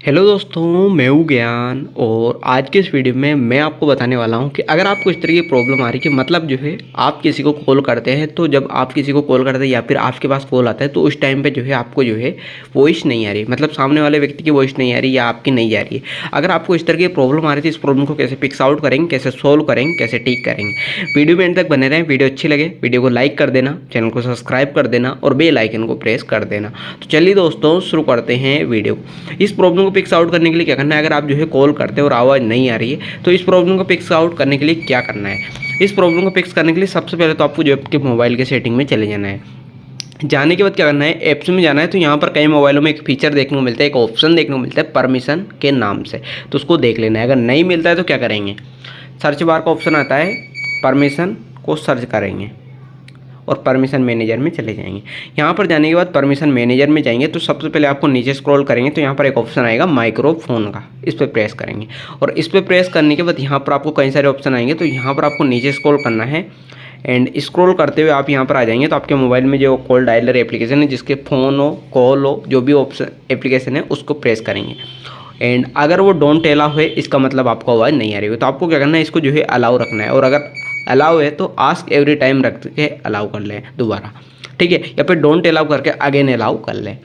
Hello दोस्तों, मैं हूँ ज्ञान और आज के इस वीडियो में मैं आपको बताने वाला हूँ कि अगर आपको इस तरह की प्रॉब्लम आ रही है कि मतलब जो है आप किसी को कॉल करते हैं तो जब आप किसी को कॉल करते हैं या फिर आपके पास कॉल आता है तो उस टाइम पे जो है आपको जो है वॉइस नहीं आ रही, मतलब सामने वाले व्यक्ति की वॉइस नहीं आ रही या आपकी नहीं जा रही है। अगर आपको इस तरह की प्रॉब्लम आ रही थी, इस प्रॉब्लम को कैसे फिक्स आउट करेंगे, कैसे सोल्व करेंगे, कैसे ठीक करेंगे, वीडियो में एंड तक बने रहें। वीडियो अच्छी लगे वीडियो को लाइक कर देना, चैनल को सब्सक्राइब कर देना और बेल आइकन को प्रेस कर देना। तो चलिए दोस्तों शुरू करते हैं वीडियो। इस प्रॉब्लम को फिक्स आउट करने के लिए क्या करना है, अगर आप जो है कॉल करते हैं और आवाज़ नहीं आ रही है तो इस प्रॉब्लम को फिक्स आउट करने के लिए क्या करना है। इस प्रॉब्लम को फिक्स करने के लिए सबसे पहले तो आपको जो आपके मोबाइल के सेटिंग में चले जाना है। जाने के बाद क्या करना है, ऐप्स में जाना है। तो यहाँ पर कई मोबाइलों में एक फीचर देखने को मिलता है, एक ऑप्शन देखने को मिलता है परमिशन के नाम से, तो उसको देख लेना है। अगर नहीं मिलता है तो क्या करेंगे, सर्च बार का ऑप्शन आता है, परमिशन को सर्च करेंगे और परमिशन मैनेजर में चले जाएंगे। यहाँ पर जाने के बाद परमिशन मैनेजर में जाएंगे तो सबसे पहले आपको नीचे स्क्रॉल करेंगे तो यहाँ पर एक ऑप्शन आएगा माइक्रोफोन का, इस पर प्रेस करेंगे और इस पर प्रेस करने के बाद यहाँ पर आपको कई सारे ऑप्शन आएंगे। तो यहाँ पर आपको नीचे स्क्रॉल करना है एंड स्क्रॉल करते हुए आप यहाँ पर आ जाएंगे तो आपके मोबाइल में जो कॉल डायलर एप्लीकेशन है, जिसके फ़ोन हो, कॉल हो, जो भी ऑप्शन एप्लीकेशन है उसको प्रेस करेंगे। एंड अगर वो डोंट अलाउ है, इसका मतलब आपको आवाज़ नहीं आ रही है, तो आपको क्या करना है, इसको जो है अलाउ रखना है। और अगर अलाउ है तो आस्क एवरी टाइम रख के अलाउ कर लें दोबारा, ठीक है, या फिर डोंट अलाउ करके अगेन अलाउ कर लें।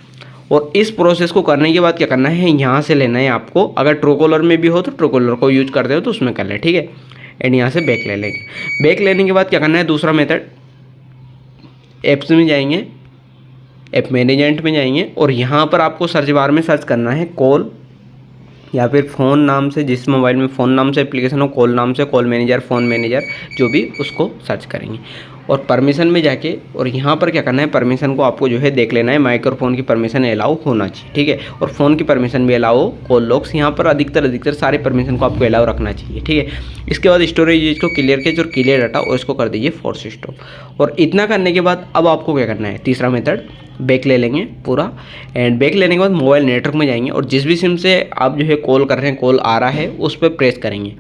और इस प्रोसेस को करने के बाद क्या करना है, यहाँ से लेना है आपको, अगर ट्रूकॉलर में भी हो तो ट्रूकॉलर को यूज करते हो तो उसमें कर लें, ठीक है। एंड यहाँ से बैक ले लेंगे। बैक लेने के बाद क्या करना है, दूसरा मेथड, ऐप्स में जाएंगे, ऐप मैनेजमेंट में जाएंगे और यहाँ पर आपको सर्च बार में सर्च करना है कॉल या फिर फ़ोन नाम से, जिस मोबाइल में फ़ोन नाम से एप्लीकेशन हो, कॉल नाम से कॉल मैनेजर, फ़ोन मैनेजर, जो भी, उसको सर्च करेंगे। और परमिशन में जाके और यहाँ पर क्या करना है, परमिशन को आपको जो है देख लेना है, माइक्रोफोन की परमिशन अलाउ होना चाहिए, ठीक है, और फ़ोन की परमिशन भी अलाउ हो, कॉल लॉक्स, यहाँ पर अधिकतर सारे परमिशन को आपको अलाउ रखना चाहिए, ठीक है। इसके बाद स्टोरेज को क्लियर कीजिए और क्लियर डाटा और इसको कर दीजिए फोर्स स्टॉप। और इतना करने के बाद अब आपको क्या करना है, तीसरा मेथड, बैक ले लेंगे पूरा। एंड बैक लेने के बाद मोबाइल नेटवर्क में जाएंगे और जिस भी सिम से आप जो है कॉल कर रहे हैं, कॉल आ रहा है, उस पर प्रेस करेंगे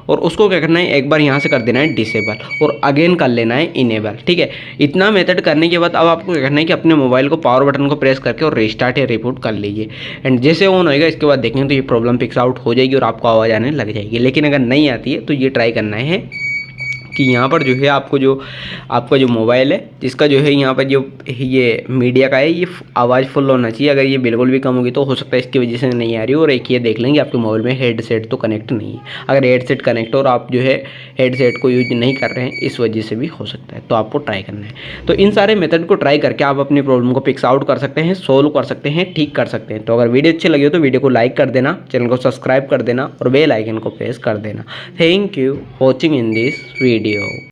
और उसको क्या करना है, एक बार यहाँ से कर देना है डिसेबल और अगेन कर लेना है इनेबल, ठीक है। इतना मेथड करने के बाद अब आपको क्या करना है कि अपने मोबाइल को पावर बटन को प्रेस करके और रिस्टार्ट या रिबूट कर लीजिए। एंड जैसे ऑन होएगा इसके बाद देखेंगे तो ये प्रॉब्लम फिक्स आउट हो जाएगी और आपको आवाज़ आने लग जाएगी। लेकिन अगर नहीं आती है तो ये ट्राई करना है कि यहाँ पर जो है आपका जो मोबाइल है, जिसका जो है यहाँ पर जो ये मीडिया का है, ये आवाज़ फुल होना चाहिए। अगर ये बिल्कुल भी कम होगी तो हो सकता है इसकी वजह से नहीं आ रही। और एक ये देख लेंगे आपके मोबाइल में हेडसेट तो कनेक्ट नहीं है। अगर हेडसेट कनेक्ट हो और आप जो है हेडसेट को यूज नहीं कर रहे हैं, इस वजह से भी हो सकता है, तो आपको ट्राई करना है। तो इन सारे मेथड को ट्राई करके आप अपनी प्रॉब्लम को फिक्स आउट कर सकते हैं, सोल्व कर सकते हैं, ठीक कर सकते हैं। तो अगर वीडियो अच्छी लगी हो तो वीडियो को लाइक कर देना, चैनल को सब्सक्राइब कर देना और बेल आइकन को प्रेस कर देना। Thank you watching in this video.